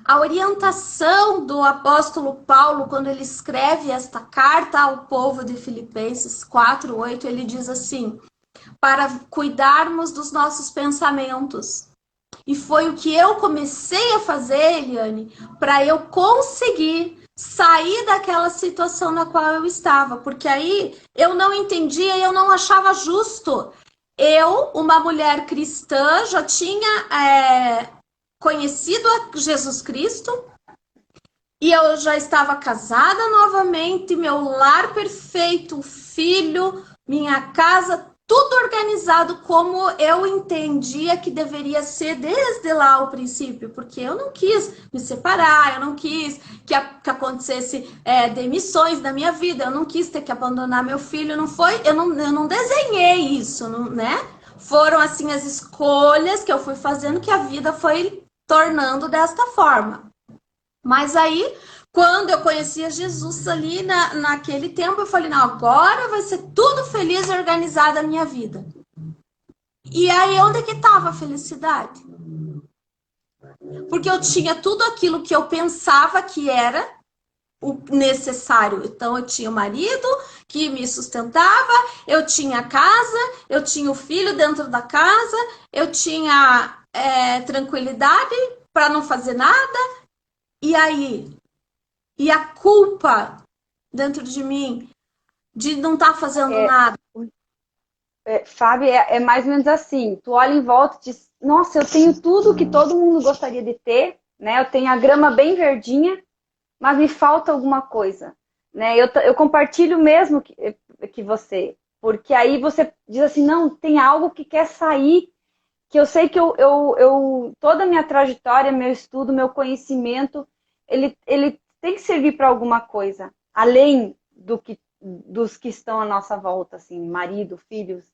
A orientação do apóstolo Paulo, quando ele escreve esta carta ao povo de Filipenses 4:8, ele diz assim: para cuidarmos dos nossos pensamentos. E foi o que eu comecei a fazer, Eliane, para eu conseguir sair daquela situação na qual eu estava, porque aí eu não entendia e eu não achava justo. Eu, uma mulher cristã, já tinha conhecido a Jesus Cristo e eu já estava casada novamente, meu lar perfeito, filho, minha casa, tudo organizado como eu entendia que deveria ser desde lá ao princípio, porque eu não quis me separar, eu não quis que acontecesse demissões na minha vida, eu não quis ter que abandonar meu filho, não foi, eu não desenhei isso, não, né? Foram assim as escolhas que eu fui fazendo que a vida foi tornando desta forma. Mas aí, quando eu conhecia Jesus ali naquele tempo, eu falei, não, agora vai ser tudo feliz e organizado a minha vida. E aí, onde é que estava a felicidade? Porque eu tinha tudo aquilo que eu pensava que era o necessário. Então, eu tinha o marido que me sustentava, eu tinha a casa, eu tinha o filho dentro da casa, eu tinha tranquilidade para não fazer nada. E aí, e a culpa dentro de mim de não estar fazendo É, nada. Fábio, é mais ou menos assim. Tu olha em volta e diz, nossa, eu tenho tudo que todo mundo gostaria de ter, né? Eu tenho a grama bem verdinha, mas me falta alguma coisa, né? Eu compartilho mesmo que você, porque aí você diz assim, não, tem algo que quer sair, que eu sei que toda a minha trajetória, meu estudo, meu conhecimento, ele tem que servir para alguma coisa, além dos que estão à nossa volta, assim, marido, filhos,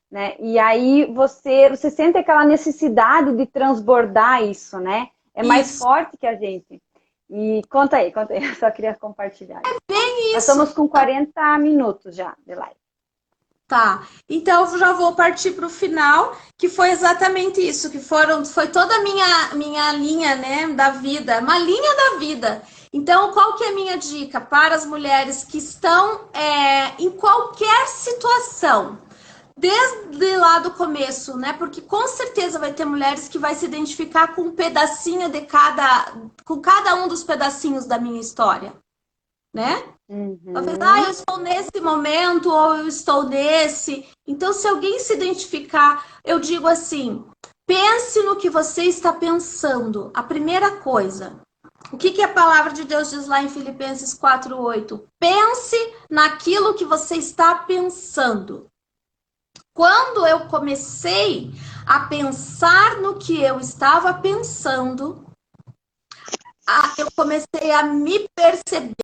né? E aí você sente aquela necessidade de transbordar isso, né? É mais Isso. forte que a gente. E conta aí, eu só queria compartilhar. Bem Nós isso. estamos com 40 minutos já de live. Tá, então eu já vou partir para o final, que foi exatamente isso, foi toda a minha linha, né, da vida, uma linha da vida. Então, qual que é a minha dica para as mulheres que estão em qualquer situação? Desde lá do começo, né? Porque com certeza vai ter mulheres que vai se identificar com um pedacinho com cada um dos pedacinhos da minha história, né? Talvez, eu estou nesse momento ou eu estou nesse. Então, se alguém se identificar, eu digo assim: pense no que você está pensando. A primeira coisa. O que a palavra de Deus diz lá em Filipenses 4:8? Pense naquilo que você está pensando. Quando eu comecei a pensar no que eu estava pensando, eu comecei a me perceber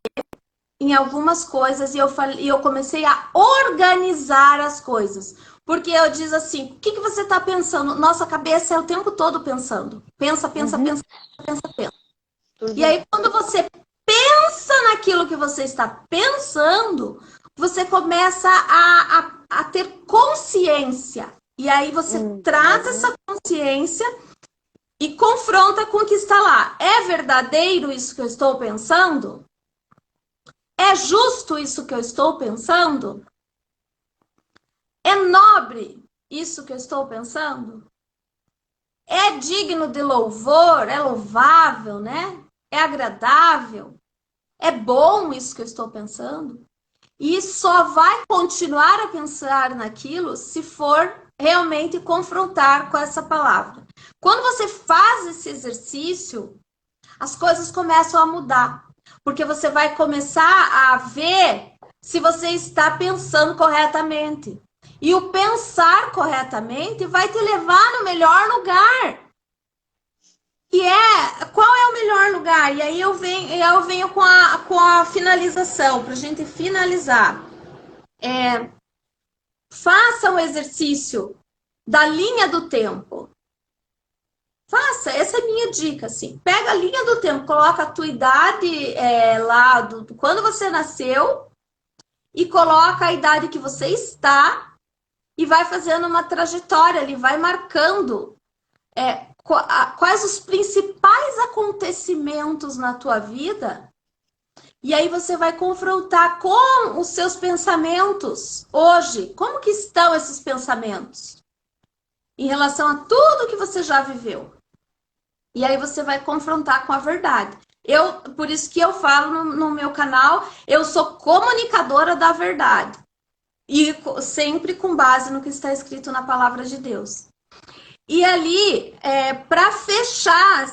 em algumas coisas e eu comecei a organizar as coisas. Porque eu diz assim, o que você está pensando? Nossa cabeça é o tempo todo pensando. Pensa, pensa, pensa, pensa, pensa. E aí, quando você pensa naquilo que você está pensando, você começa a ter consciência. E aí você traz essa consciência e confronta com o que está lá. É verdadeiro isso que eu estou pensando? É justo isso que eu estou pensando? É nobre isso que eu estou pensando? É digno de louvor? É louvável, né? É agradável? É bom isso que eu estou pensando? E só vai continuar a pensar naquilo se for realmente confrontar com essa palavra. Quando você faz esse exercício, as coisas começam a mudar. Porque você vai começar a ver se você está pensando corretamente. E o pensar corretamente vai te levar no melhor lugar. Qual é o melhor lugar? E aí eu venho com a finalização, para a gente finalizar. Faça um exercício da linha do tempo. Faça, essa é a minha dica, assim. Pega a linha do tempo, coloca a tua idade lá do quando você nasceu e coloca a idade que você está e vai fazendo uma trajetória ali, vai marcando quais os principais acontecimentos na tua vida. E aí você vai confrontar com os seus pensamentos hoje. Como que estão esses pensamentos? Em relação a tudo que você já viveu. E aí você vai confrontar com a verdade. Por isso que eu falo no meu canal, eu sou comunicadora da verdade. E sempre com base no que está escrito na palavra de Deus. E ali, para fechar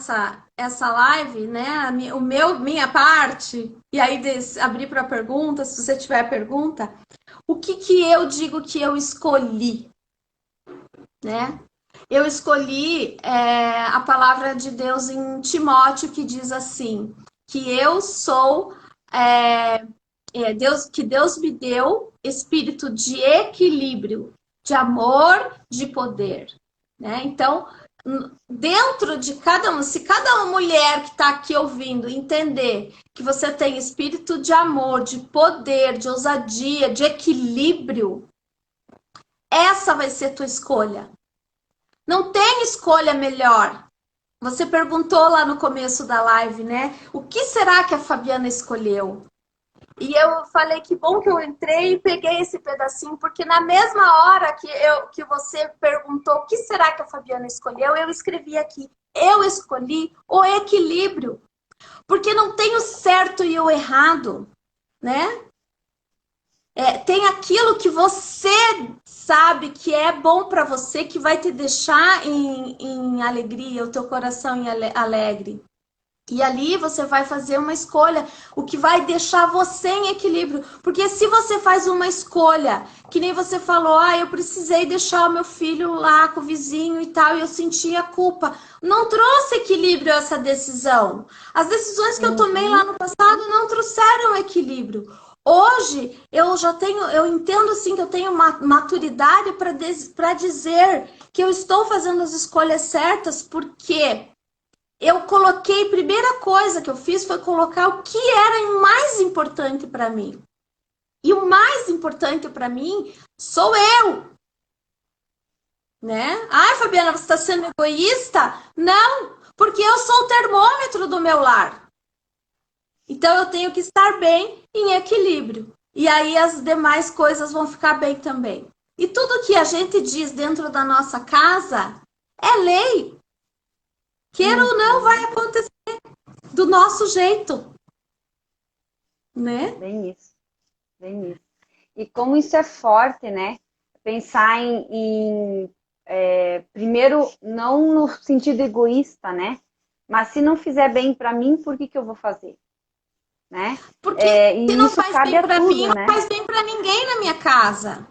essa live, né, minha parte, e aí abrir para pergunta, se você tiver pergunta, o que eu digo que eu escolhi, né? Eu escolhi a palavra de Deus em Timóteo, que diz assim, que eu sou que Deus me deu espírito de equilíbrio, de amor, de poder. Né? Então, dentro de cada um, se cada mulher que está aqui ouvindo entender que você tem espírito de amor, de poder, de ousadia, de equilíbrio, essa vai ser tua escolha. Não tem escolha melhor. Você perguntou lá no começo da live, né? O que será que a Fabiana escolheu? E eu falei que bom que eu entrei e peguei esse pedacinho, porque na mesma hora que você perguntou o que será que a Fabiana escolheu, eu escrevi aqui, eu escolhi o equilíbrio. Porque não tem o certo e o errado, né? Tem aquilo que você sabe que é bom para você, que vai te deixar em alegria, o teu coração alegre. E ali você vai fazer uma escolha, o que vai deixar você em equilíbrio. Porque se você faz uma escolha, que nem você falou, eu precisei deixar o meu filho lá com o vizinho e tal, e eu senti a culpa. Não trouxe equilíbrio essa decisão. As decisões que eu tomei lá no passado não trouxeram equilíbrio. Hoje, eu entendo assim que eu tenho maturidade para dizer que eu estou fazendo as escolhas certas, porque eu coloquei, primeira coisa que eu fiz foi colocar o que era mais importante para mim. E o mais importante para mim sou eu, né? Ai, Fabiana, você está sendo egoísta? Não, porque eu sou o termômetro do meu lar. Então eu tenho que estar bem em equilíbrio. E aí as demais coisas vão ficar bem também. E tudo que a gente diz dentro da nossa casa é lei. Queira ou não, vai acontecer do nosso jeito, né? Bem isso, bem isso. E como isso é forte, né? Pensar primeiro, não no sentido egoísta, né? Mas se não fizer bem para mim, por que eu vou fazer? Né? Porque se E não isso faz cabe bem a para mim, tudo, não né? faz bem para ninguém na minha casa.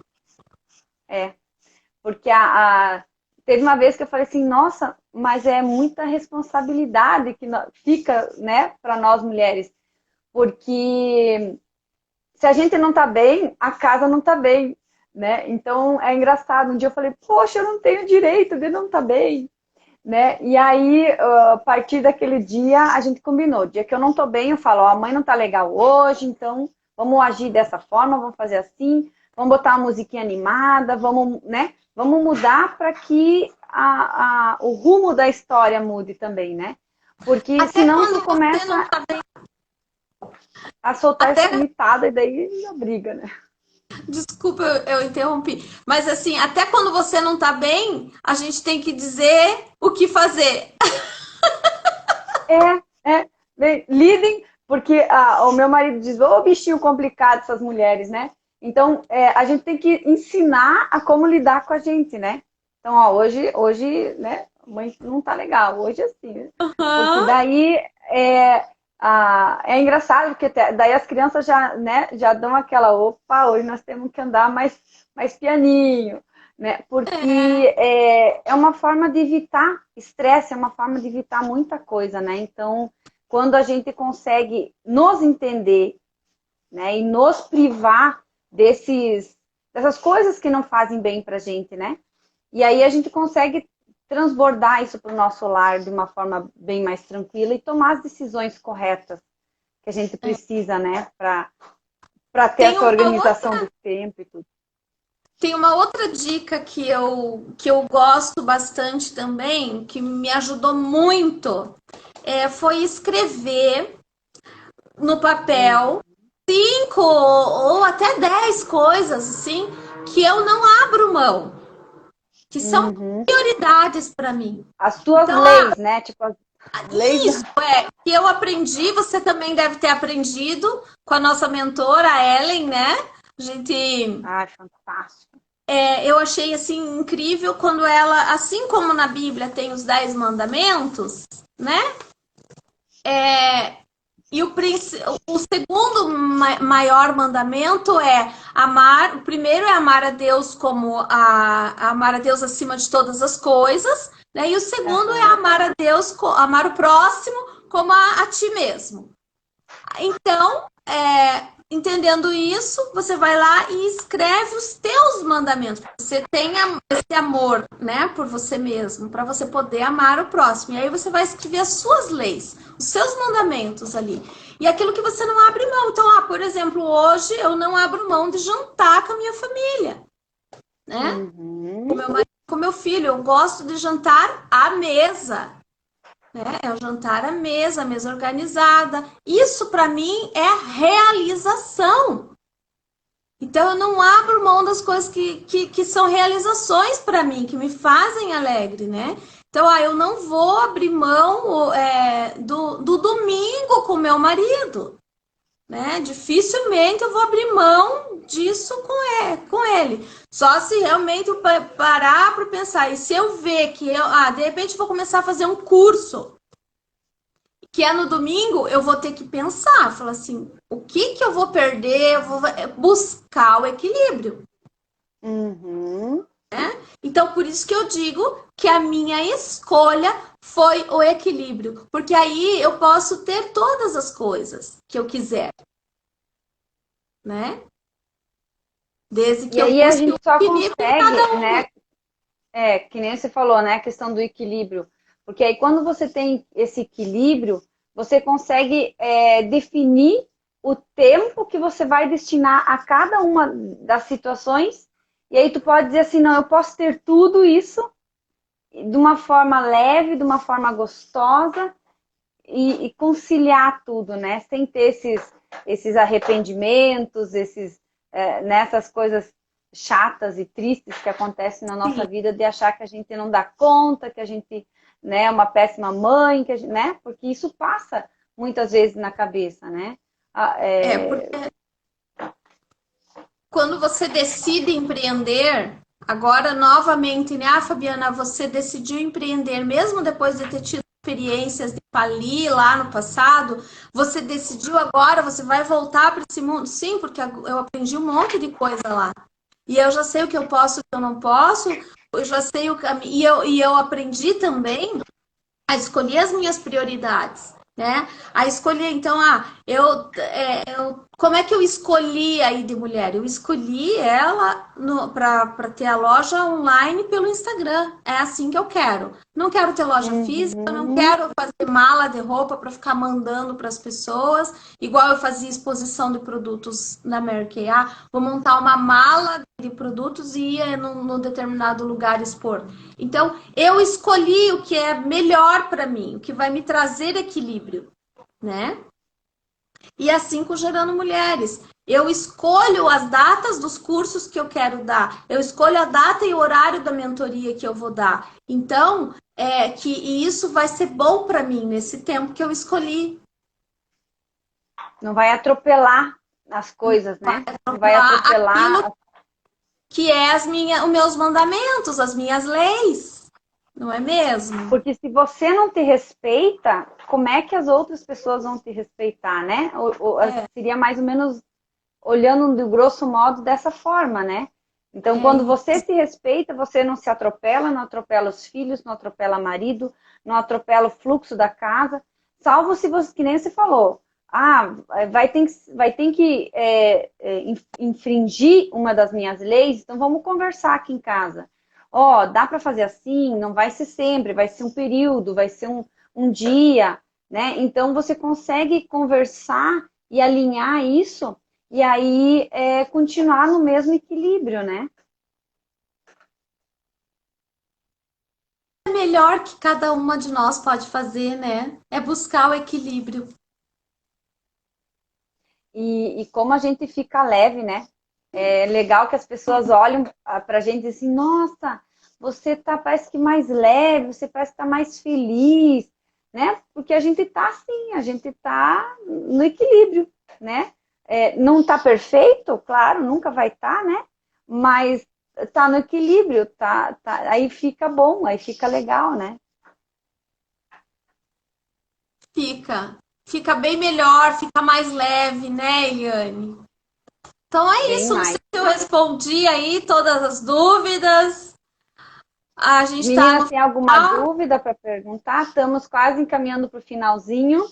Porque teve uma vez que eu falei assim, nossa, mas é muita responsabilidade que fica, né, para nós mulheres. Porque se a gente não tá bem, a casa não tá bem, né? Então é engraçado. Um dia eu falei, poxa, eu não tenho direito de não estar bem, né? E aí, a partir daquele dia, a gente combinou. O dia que eu não tô bem, eu falo, ó, a mãe não tá legal hoje, então vamos agir dessa forma, vamos fazer assim, vamos botar uma musiquinha animada, vamos, né? Vamos mudar para que o rumo da história mude também, né? Porque Até senão quando isso você não começa tá bem, a soltar até essa mitada e daí já briga, né? desculpa, eu interrompi. Mas assim, até quando você não tá bem, a gente tem que dizer o que fazer. Lidem, porque o meu marido diz, ô bichinho complicado essas mulheres, né? Então, a gente tem que ensinar a como lidar com a gente, né? Então, ó, hoje, né, a mãe não tá legal, hoje é assim, né? Porque Aham. daí é engraçado, porque daí as crianças já, né, já dão aquela, opa, hoje nós temos que andar mais pianinho, né? Porque é uma forma de evitar estresse, é uma forma de evitar muita coisa, né? Então, quando a gente consegue nos entender, né, e nos privar dessas coisas que não fazem bem pra gente, né? E aí a gente consegue transbordar isso para o nosso lar de uma forma bem mais tranquila e tomar as decisões corretas que a gente precisa, né, para ter Tem essa uma organização outra, do tempo e tudo. tem uma outra dica que eu gosto bastante também, que me ajudou muito, foi escrever no papel 5 ou até 10 coisas assim que eu não abro mão, que são Uhum. prioridades para mim. As tuas Então, leis, né? Tipo, as leis isso que eu aprendi, você também deve ter aprendido com a nossa mentora, a Ellen, né? A gente, Ai, fantástico. eu achei assim incrível quando ela, assim como na Bíblia tem os 10 mandamentos, né? E o segundo maior mandamento é amar. O primeiro é amar a Deus como amar a Deus acima de todas as coisas, né? E o segundo é Aham. amar a Deus, amar o próximo como a ti mesmo. Então, entendendo isso, você vai lá e escreve os teus mandamentos. Você tenha esse amor, né, por você mesmo, para você poder amar o próximo. E aí você vai escrever as suas leis, os seus mandamentos ali. E aquilo que você não abre mão. Então, por exemplo, hoje eu não abro mão de jantar com a minha família, né? Com Uhum. meu marido, com meu filho. Eu gosto de jantar à mesa. É o jantar à mesa organizada. Isso para mim é realização. Então eu não abro mão das coisas que são realizações para mim, que me fazem alegre, né? Então, eu não vou abrir mão do domingo com meu marido, né? Dificilmente eu vou abrir mão disso com ele. Só se realmente eu parar para pensar. E se eu ver que de repente eu vou começar a fazer um curso que é no domingo, eu vou ter que pensar, falar assim, o que eu vou perder? Eu vou buscar o equilíbrio. Uhum. Então, por isso que eu digo que a minha escolha foi o equilíbrio, porque aí eu posso ter todas as coisas que eu quiser, né? Desde que E eu aí a busque o gente só equilíbrio em consegue, cada uma. né? Que nem você falou, né? A questão do equilíbrio. Porque aí quando você tem esse equilíbrio, você consegue definir o tempo que você vai destinar a cada uma das situações, e aí tu pode dizer assim, não, eu posso ter tudo isso de uma forma leve, de uma forma gostosa, e conciliar tudo, né? Sem ter esses arrependimentos, nessas coisas chatas e tristes que acontecem na nossa vida, de achar que a gente não dá conta, que a gente, né, é uma péssima mãe, que a gente, né? Porque isso passa muitas vezes na cabeça, né? Porque quando você decide empreender, agora novamente, né, Fabiana, você decidiu empreender mesmo depois de ter tido experiências de falir lá no passado, você decidiu agora, você vai voltar para esse mundo? Sim, porque eu aprendi um monte de coisa lá. E eu já sei o que eu posso e o que eu não posso, eu já sei o caminho. E eu aprendi também a escolher as minhas prioridades, né? A escolher, então, como é que eu escolhi a ID Mulher? Eu escolhi ela para ter a loja online pelo Instagram. É assim que eu quero. Não quero ter loja física, não quero fazer mala de roupa para ficar mandando para as pessoas, igual eu fazia exposição de produtos na Mary Kay. Vou montar uma mala de produtos e ir num determinado lugar expor. Então, eu escolhi o que é melhor para mim, o que vai me trazer equilíbrio, né? E assim com Gerando Mulheres. Eu escolho as datas dos cursos que eu quero dar. Eu escolho a data e o horário da mentoria que eu vou dar. Então, e isso vai ser bom para mim nesse tempo que eu escolhi. Não vai atropelar as coisas, né? Não vai atropelar aquilo que é os meus mandamentos, as minhas leis. Não é mesmo? Porque se você não te respeita, como é que as outras pessoas vão te respeitar, né? Seria mais ou menos olhando de grosso modo dessa forma, né? Então, quando você se respeita, você não se atropela, não atropela os filhos, não atropela o marido, não atropela o fluxo da casa, salvo se você, que nem você falou, vai ter que infringir uma das minhas leis, então vamos conversar aqui em casa. Dá para fazer assim, não vai ser sempre, vai ser um período, vai ser um dia, né? Então você consegue conversar e alinhar isso e aí continuar no mesmo equilíbrio, né? O melhor que cada uma de nós pode fazer, né? É buscar o equilíbrio. E como a gente fica leve, né? É legal que as pessoas olham pra gente e dizem assim, nossa, você parece que mais leve, você parece que tá mais feliz, né? Porque a gente tá assim, a gente tá no equilíbrio, né? Não tá perfeito, claro, nunca vai estar, né? Mas tá no equilíbrio, aí fica bom, aí fica legal, né? Fica bem melhor, fica mais leve, né, Eliane? Então é Bem isso, não sei mais. se eu respondi aí todas as dúvidas. A gente tá Meninas, no tem alguma final. dúvida para perguntar? Estamos quase encaminhando para o finalzinho.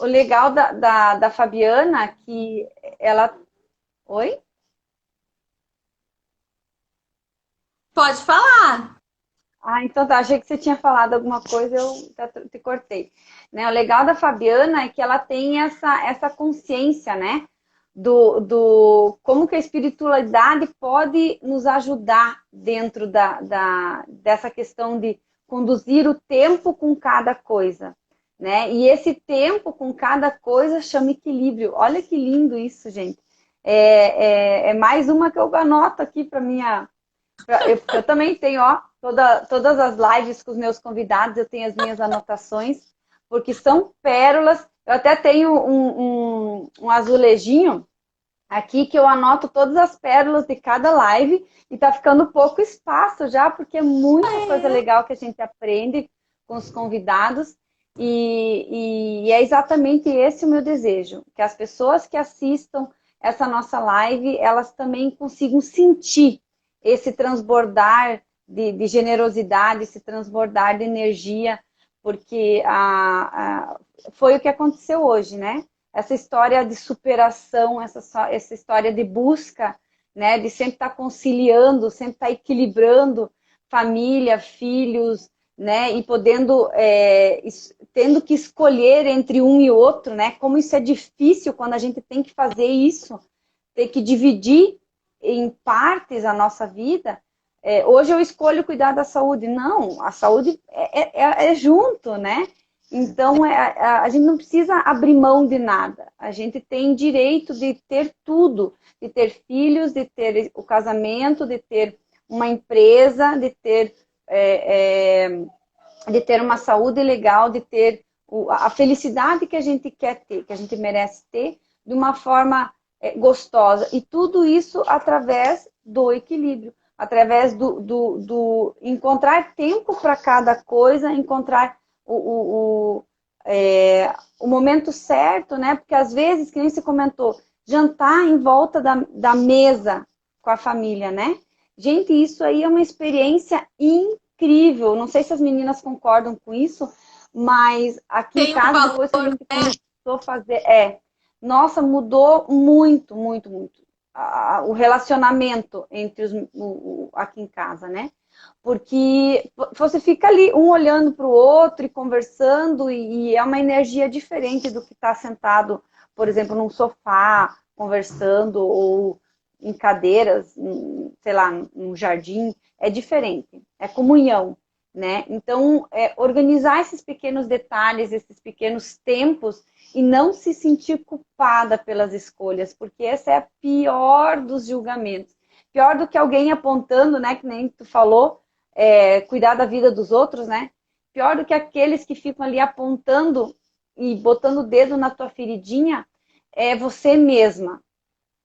O legal da Fabiana que ela. Oi? Pode falar. Então tá. Achei que você tinha falado alguma coisa, eu te cortei. Né? O legal da Fabiana é que ela tem essa consciência, né? Do como que a espiritualidade pode nos ajudar dentro dessa questão de conduzir o tempo com cada coisa, né? E esse tempo com cada coisa chama equilíbrio. Olha que lindo isso, gente. É mais uma que eu anoto aqui para minha. Eu também tenho, todas as lives com os meus convidados, eu tenho as minhas anotações, porque são pérolas. Eu até tenho um azulejinho aqui que eu anoto todas as pérolas de cada live e tá ficando pouco espaço já, porque é muita coisa legal que a gente aprende com os convidados e é exatamente esse o meu desejo, que as pessoas que assistam essa nossa live, elas também consigam sentir esse transbordar de generosidade, esse transbordar de energia, porque foi o que aconteceu hoje, né? Essa história de superação, essa história de busca, né? De sempre estar conciliando, sempre estar equilibrando, família, filhos, né? E podendo, tendo que escolher entre um e outro, né? Como isso é difícil quando a gente tem que fazer isso, ter que dividir em partes a nossa vida. Hoje eu escolho cuidar da saúde. Não, a saúde é junto, né? Então, a gente não precisa abrir mão de nada. A gente tem direito de ter tudo, de ter filhos, de ter o casamento, de ter uma empresa, de ter uma saúde legal, de ter a felicidade que a gente quer ter, que a gente merece ter, de uma forma gostosa. E tudo isso através do equilíbrio, através do encontrar tempo para cada coisa, encontrar o momento certo, né? Porque às vezes, que nem você comentou, jantar em volta da mesa com a família, né? Gente, isso aí é uma experiência incrível. Não sei se as meninas concordam com isso, mas aqui em Tem um casa, valor, depois que a gente começou a fazer, nossa, mudou muito, muito, muito o relacionamento entre aqui em casa, né? Porque você fica ali, um olhando para o outro e conversando, e é uma energia diferente do que estar sentado, por exemplo, num sofá, conversando, ou em cadeiras, sei lá, num jardim. É diferente, é comunhão, né? Então, organizar esses pequenos detalhes, esses pequenos tempos, e não se sentir culpada pelas escolhas, porque essa é a pior dos julgamentos. Pior do que alguém apontando, né, que nem tu falou, cuidar da vida dos outros, né? Pior do que aqueles que ficam ali apontando e botando o dedo na tua feridinha, é você mesma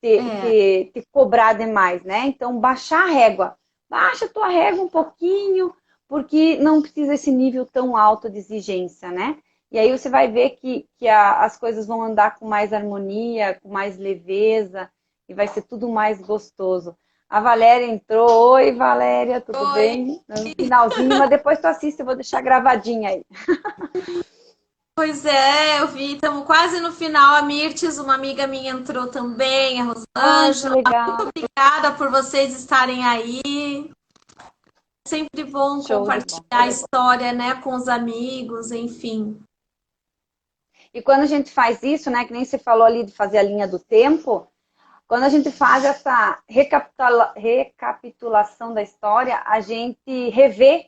te cobrar demais, né? Então, baixar a régua. Baixa a tua régua um pouquinho, porque não precisa esse nível tão alto de exigência, né? E aí você vai ver que as coisas vão andar com mais harmonia, com mais leveza, e vai ser tudo mais gostoso. A Valéria entrou. Oi, Valéria, tudo Oi. bem? No finalzinho, mas depois tu assiste, eu vou deixar gravadinha aí. Pois é, eu vi, estamos quase no final. A Mirtes, uma amiga minha, entrou também, a Ai, que Rosângela. legal. Obrigada por vocês estarem aí. Sempre bom Show de compartilhar bola. a história, né, com os amigos, enfim. E quando a gente faz isso, né, que nem você falou ali de fazer a linha do tempo, quando a gente faz essa recapitulação da história, a gente revê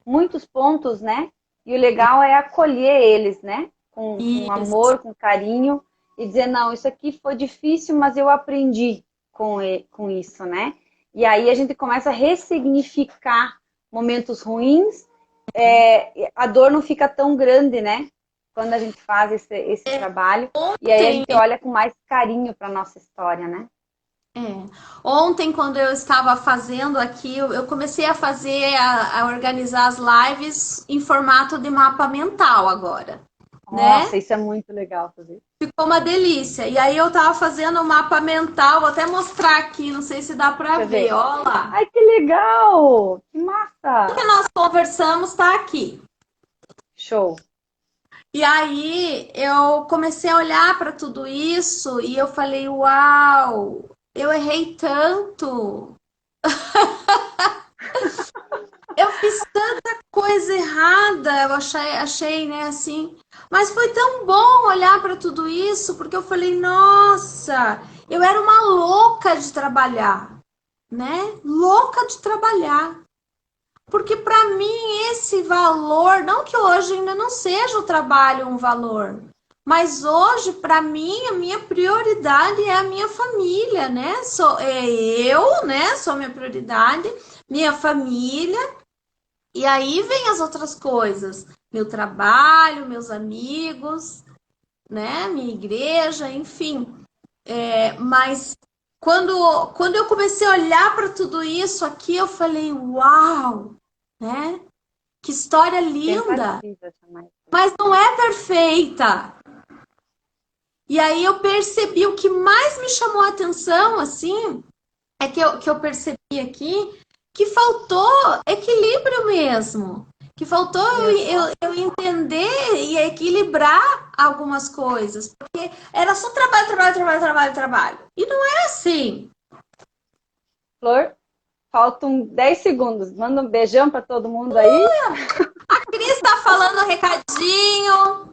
muitos pontos, né? E o legal é acolher eles, né? Com Isso. amor, com carinho, e dizer, não, isso aqui foi difícil, mas eu aprendi com isso, né? E aí a gente começa a ressignificar momentos ruins, a dor não fica tão grande, né? Quando a gente faz esse trabalho, e aí a Tem, gente olha com mais carinho para a nossa história, né? é. Ontem, quando eu estava fazendo aqui, eu comecei a fazer, a organizar as lives em formato de mapa mental agora, né? Nossa, isso é muito legal fazer. Ficou uma delícia. E aí eu estava fazendo o mapa mental, vou até mostrar aqui, não sei se dá para Deixa eu ver, ver. ó lá. Ai, que legal! Que O que massa! nós conversamos está aqui. Show. E aí eu comecei a olhar para tudo isso e eu falei, uau, eu errei tanto. Eu fiz tanta coisa errada, eu achei, né, assim. Mas foi tão bom olhar para tudo isso, porque eu falei, nossa, eu era uma louca de trabalhar, né? Louca de trabalhar. Porque para mim esse valor, não que hoje ainda não seja o trabalho um valor, mas hoje para mim a minha prioridade é a minha família, né? Eu, né? Sou minha prioridade, minha família. E aí vem as outras coisas, meu trabalho, meus amigos, né? Minha igreja, enfim. Mas quando eu comecei a olhar para tudo isso aqui, eu falei, uau, né? Que história linda, Tentativa jamais. mas não é perfeita. E aí eu percebi o que mais me chamou a atenção, assim, é que eu percebi aqui que faltou equilíbrio mesmo. Que faltou eu entender e equilibrar algumas coisas. Porque era só trabalho, trabalho, trabalho, trabalho, trabalho. E não é assim. Flor? Faltam 10 segundos. Manda um beijão para todo mundo aí. A Cris tá falando recadinho.